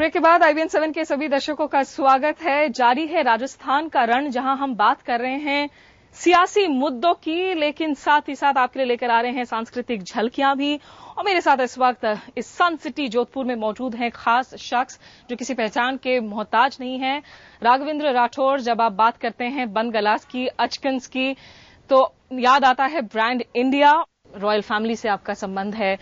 Break के बाद IBN 7 के सभी दर्शकों का स्वागत है। जारी है राजस्थान का रण, जहां हम बात कर रहे हैं सियासी मुद्दों की, लेकिन साथ ही साथ आपके लिए लेकर आ रहे हैं सांस्कृतिक झलकियां भी। और मेरे साथ इस वक्त इस सन सिटी जोधपुर में मौजूद हैं खास शख्स जो किसी पहचान के मोहताज नहीं है, राघवेंद्र राठौर। जब आप बात करते हैं बन गलास की, अचकंस की, तो याद आता है ब्रांड इंडिया। रॉयल फैमिली से आपका संबंध है,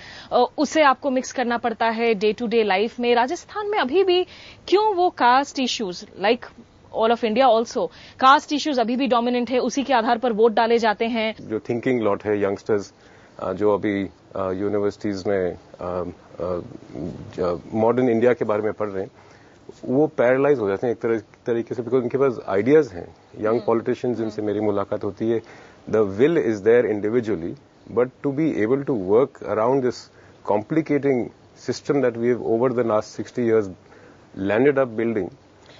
उसे आपको मिक्स करना पड़ता है डे टू डे लाइफ में। राजस्थान में अभी भी क्यों वो caste issues, like all of India also, caste issues अभी भी डोमिनेंट है, उसी के आधार पर वोट डाले जाते हैं। जो थिंकिंग लॉट है यंगस्टर्स जो अभी यूनिवर्सिटीज में मॉडर्न इंडिया के बारे में पढ़ रहे हैं, वो पैरालाइज हो जाते हैं एक तरीके से, बिकॉज उनके पास आइडियाज हैं। यंग पॉलिटिशियंस जिनसे मेरी मुलाकात होती है, the will is there individually, but to be able to work around this complicating system that we have over the last 60 years landed up building,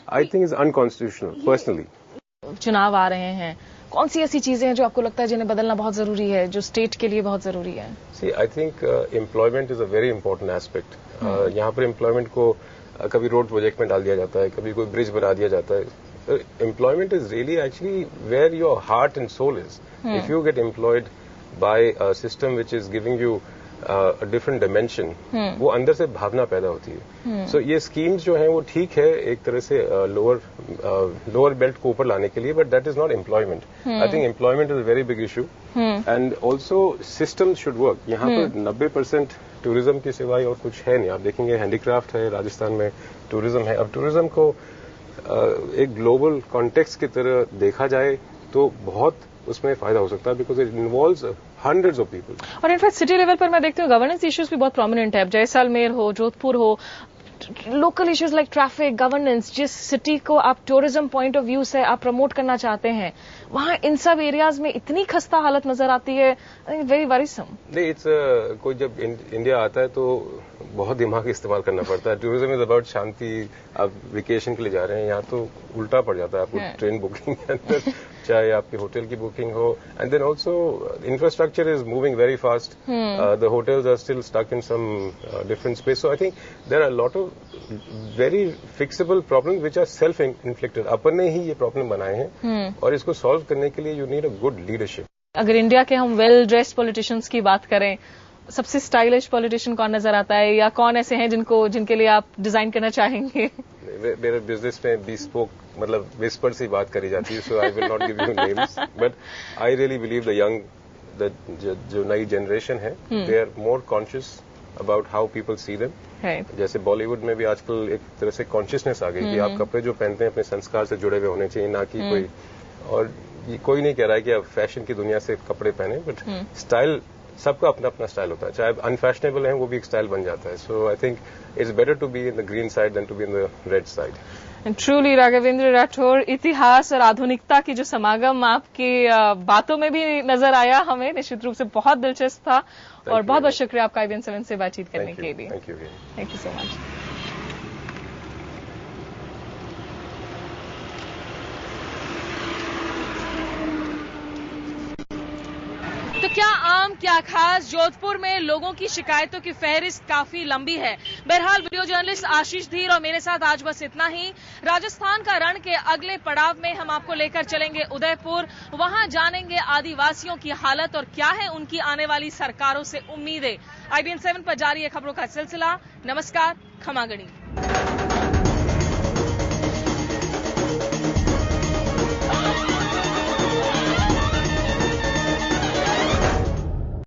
I think is unconstitutional personally. चुनाव आ रहे हैं, कौन सी ऐसी चीजें हैं जो आपको लगता है जिन्हें बदलना बहुत जरूरी है, जो स्टेट के लिए बहुत जरूरी है? See, I think employment is a very important aspect. यहाँ पर employment को कभी रोड प्रोजेक्ट में डाल दिया जाता है, कभी कोई ब्रिज बना दिया जाता है। Employment is really actually where your heart and soul is. If you get employed by a system which is giving you a different dimension, वो अंदर से भावना पैदा होती है। So ये schemes जो हैं वो ठीक है एक तरह से lower belt को ऊपर लाने के लिए, but that is not employment. I think employment is a very big issue, and also systems should work. यहाँ पर 90% टूरिज्म की सिवाय और कुछ है नहीं। आप देखेंगे हैंडीक्राफ्ट है राजस्थान में, टूरिज्म है। अब टूरिज्म को एक ग्लोबल कॉन्टेक्स्ट की तरह देखा जाए तो बहुत उसमें फायदा हो सकता है, because it involves hundreds of people. और इनफैक्ट सिटी लेवल पर मैं देखती हूँ गवर्नेंस इश्यूज भी बहुत प्रोमिनेंट है। अब जैसलमेर हो, जोधपुर हो, local issues like traffic, governance, जिस सिटी को आप टूरिज्म पॉइंट ऑफ व्यू से आप प्रमोट करना चाहते हैं, वहां इन सब एरियाज में इतनी खस्ता हालत नजर आती है, वेरी वरीसम। नहीं, इट्स कोई जब इंडिया आता है तो बहुत दिमाग इस्तेमाल करना पड़ता है। टूरिज्म इज अबाउट शांति। आप वेकेशन के लिए जा रहे हैं, यहाँ तो उल्टा पड़ जाता है आपको ट्रेन बुकिंग के अंदर, चाहे आपके होटल की बुकिंग हो। And then also infrastructure is moving very fast. The hotels are still stuck in some different space. So I think there are lot of very fixable problem which are self inflicted. अपन ने ही ये problem बनाए हैं, और इसको solve करने के लिए you need a good leadership. अगर इंडिया के हम वेल ड्रेस्ड पॉलिटिशियंस की बात करें, सबसे स्टाइलिश पॉलिटिशियन कौन नजर आता है, या कौन ऐसे हैं जिनके लिए आप डिजाइन करना चाहेंगे? मेरे बिजनेस में bespoke मतलब विस्पर से बात करी जाती है, so I will not give you names, but I really believe the young जो नई जनरेशन है, they are more conscious about how people see them. जैसे बॉलीवुड में भी आजकल एक तरह से कॉन्शियसनेस आ गई कि आप कपड़े जो पहनते हैं अपने संस्कार से जुड़े हुए होने चाहिए, ना कि कोई और। ये कोई नहीं कह रहा है कि आप फैशन की दुनिया से कपड़े पहने, बट स्टाइल सबका अपना अपना स्टाइल होता है। चाहे अनफैशनेबल है वो भी एक स्टाइल बन जाता है। So I think it's better to be in the green side than to be in the red side. And truly Raghavendra Rathore, इतिहास और आधुनिकता की जो समागम आपकी बातों में भी नजर आया, हमें निश्चित रूप से बहुत दिलचस्प था। और बहुत बहुत शुक्रिया आपका IBN 7 से बातचीत करने के लिए। Thank you so much. तो क्या आम क्या खास, जोधपुर में लोगों की शिकायतों की फहरिस्त काफी लंबी है। बहरहाल वीडियो जर्नलिस्ट आशीष धीर और मेरे साथ आज बस इतना ही। राजस्थान का रण के अगले पड़ाव में हम आपको लेकर चलेंगे उदयपुर, वहां जानेंगे आदिवासियों की हालत और क्या है उनकी आने वाली सरकारों से उम्मीदें। IBN 7 पर जारी है खबरों का सिलसिला। नमस्कार, खमागणी।